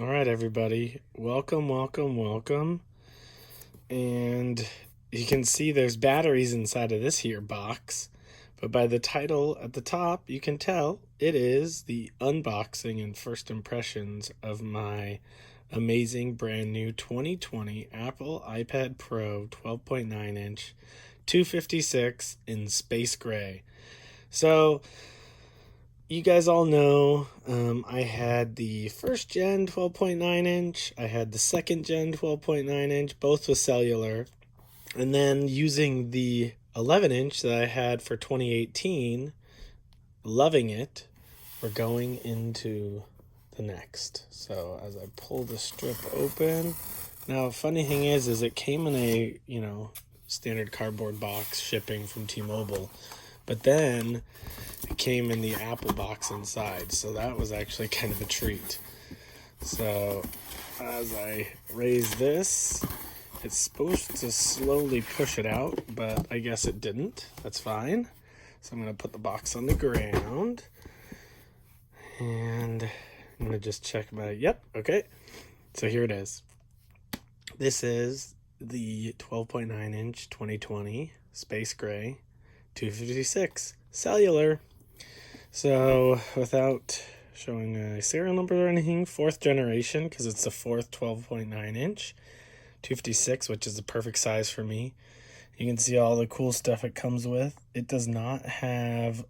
All right, everybody. Welcome, welcome, welcome. And you can see there's batteries inside of this here box. But by the title at the top, you can tell it is the unboxing and first impressions of my amazing brand new 2020 Apple iPad Pro 12.9 inch 256 in space gray. So you guys all know I had the first gen 12.9 inch, I had the second gen 12.9 inch, both with cellular, and then using the 11 inch that I had for 2018, loving it, we're going into the next. So as I pull the strip open, now funny thing is it came in a, standard cardboard box shipping from T-Mobile, but then it came in the Apple box inside, so that was actually kind of a treat. So as I raise this, it's supposed to slowly push it out, but I guess it didn't. That's fine. So I'm going to put the box on the ground, and I'm going to just check yep, okay. So here it is. This is the 12.9 inch 2020 Space Gray 256 cellular. So without showing a serial number or anything, 4th generation, because it's the 4th 12.9 inch 256, which is the perfect size for me. You can see all the cool stuff it comes with. It does not have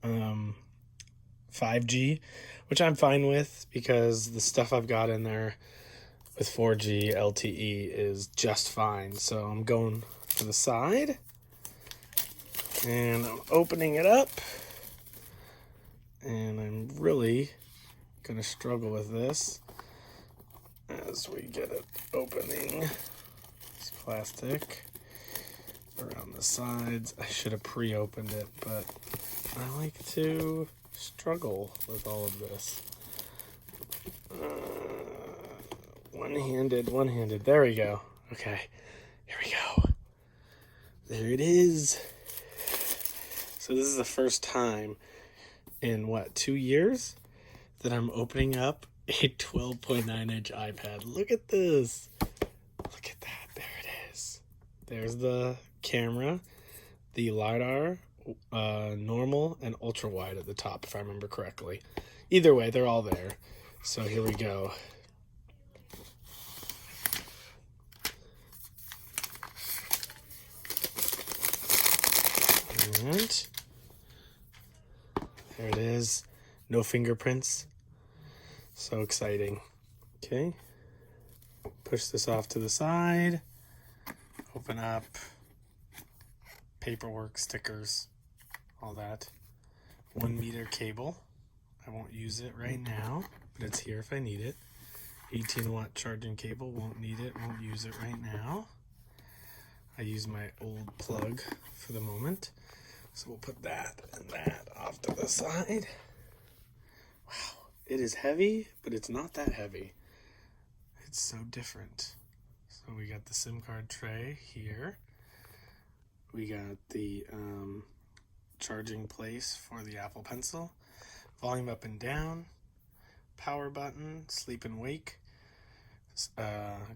5G, which I'm fine with because the stuff I've got in there with 4G LTE is just fine. So I'm going to the side and I'm opening it up. And I'm really going to struggle with this as we get it opening. This plastic around the sides. I should have pre-opened it, but I like to struggle with all of this. One-handed. There we go. Okay, here we go. There it is. So this is the first time in 2 years that I'm opening up a 12.9 inch iPad. Look at this. Look at that. There it is. There's the camera, the LiDAR, normal, and ultra wide at the top, if I remember correctly. Either way, they're all there. So here we go. And there it is. No fingerprints. So exciting. Okay. Push this off to the side. Open up. Paperwork, stickers, all that. 1 meter cable. I won't use it right now, but it's here if I need it. 18-watt charging cable. Won't need it. Won't use it right now. I use my old plug for the moment. So we'll put that and that off to the side. Wow, it is heavy, but it's not that heavy. It's so different. So we got the SIM card tray here. We got the charging place for the Apple Pencil. Volume up and down. Power button, sleep and wake.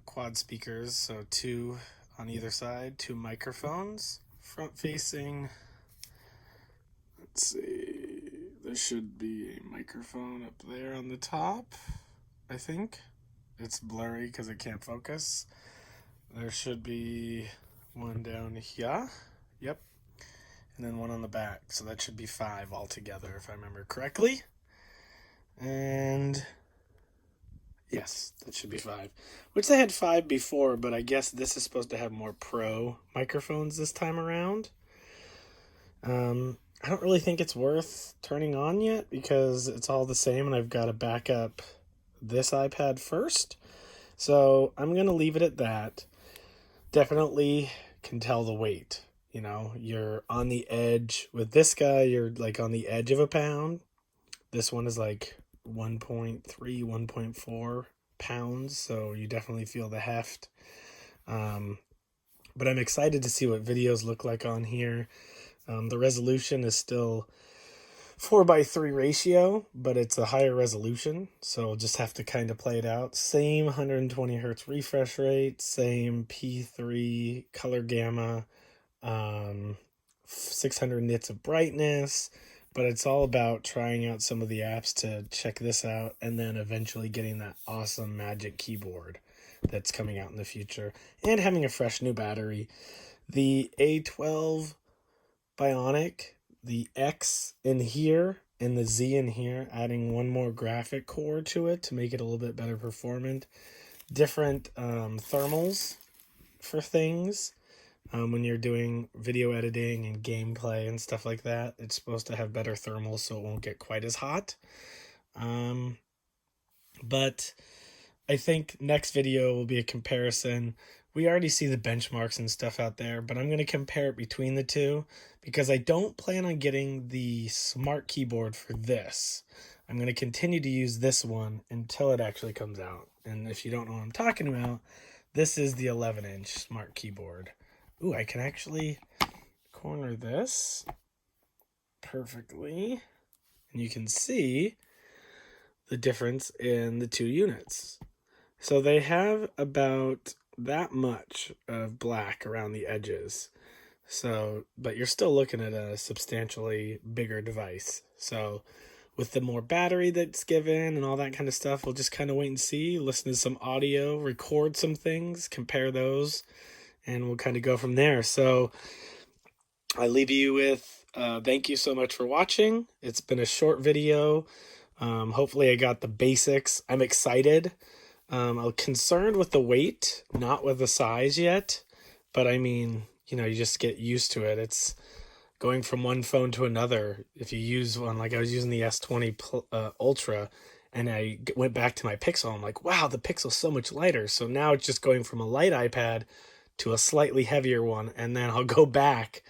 Quad speakers, so 2 on either side. 2 microphones. Front facing. Let's see, there should be a microphone up there on the top, I think. It's blurry because it can't focus. There should be one down here. Yep. And then one on the back. So that should be 5 altogether, if I remember correctly. And yes, that should be 5. Which they had 5 before, but I guess this is supposed to have more pro microphones this time around. I don't really think it's worth turning on yet because it's all the same and I've got to back up this iPad first. So I'm going to leave it at that. Definitely can tell the weight. You're on the edge. With this guy, you're like on the edge of a pound. This one is like 1.3, 1.4 pounds. So you definitely feel the heft. But I'm excited to see what videos look like on here. The resolution is still 4:3 ratio, but it's a higher resolution, so we'll just have to kind of play it out. Same 120 hertz refresh rate, same P3 color gamma, 600 nits of brightness, but it's all about trying out some of the apps to check this out and then eventually getting that awesome Magic Keyboard that's coming out in the future and having a fresh new battery. The A12 Bionic, the X in here and the Z in here, adding one more graphic core to it to make it a little bit better performant. Different thermals for things. When you're doing video editing and gameplay and stuff like that, it's supposed to have better thermals so it won't get quite as hot. But I think next video will be a comparison. We already see the benchmarks and stuff out there, but I'm going to compare it between the two because I don't plan on getting the smart keyboard for this. I'm going to continue to use this one until it actually comes out. And if you don't know what I'm talking about, this is the 11-inch smart keyboard. Ooh, I can actually corner this perfectly. And you can see the difference in the two units. So they have about that much of black around the edges. So, but you're still looking at a substantially bigger device. So with the more battery that's given and all that kind of stuff, we'll just kind of wait and see, listen to some audio, record some things, compare those, and we'll kind of go from there. So I leave you with thank you so much for watching. It's been a short video. Hopefully I got the basics. I'm excited. I'm concerned with the weight, not with the size yet, but I mean, you know, you just get used to it. It's going from one phone to another. If you use one, like I was using the S20 Ultra, and I went back to my Pixel, I'm like, wow, the Pixel's so much lighter. So now it's just going from a light iPad to a slightly heavier one, and then I'll go back.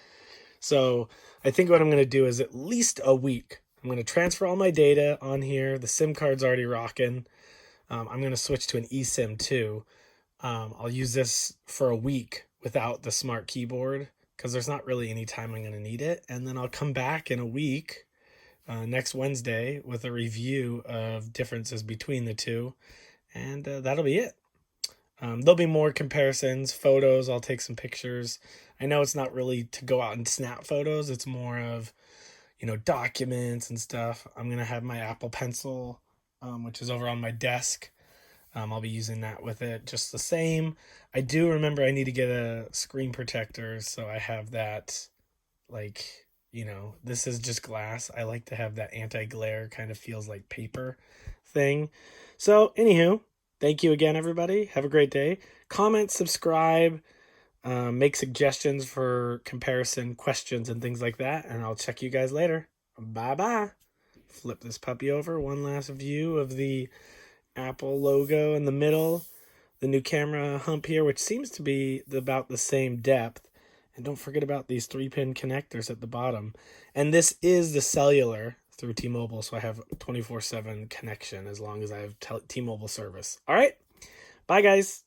So I think what I'm going to do is at least a week. I'm going to transfer all my data on here. The SIM card's already rocking. I'm going to switch to an eSIM too. I'll use this for a week without the smart keyboard because there's not really any time I'm going to need it. And then I'll come back in a week, next Wednesday, with a review of differences between the two. And that'll be it. There'll be more comparisons, photos. I'll take some pictures. I know it's not really to go out and snap photos. It's more of, you know, documents and stuff. I'm going to have my Apple Pencil, which is over on my desk. I'll be using that with it just the same. I do remember I need to get a screen protector, so I have that, like, you know, this is just glass. I like to have that anti-glare, kind of feels like paper thing. So, anywho, thank you again, everybody. Have a great day. Comment, subscribe, make suggestions for comparison questions and things like that, and I'll check you guys later. Bye-bye. Flip this puppy over. One last view of the Apple logo in the middle. The new camera hump here, which seems to be about the same depth. And don't forget about these 3-pin connectors at the bottom. And this is the cellular through T-Mobile, so I have 24/7 connection as long as I have T-Mobile service. All right. Bye, guys.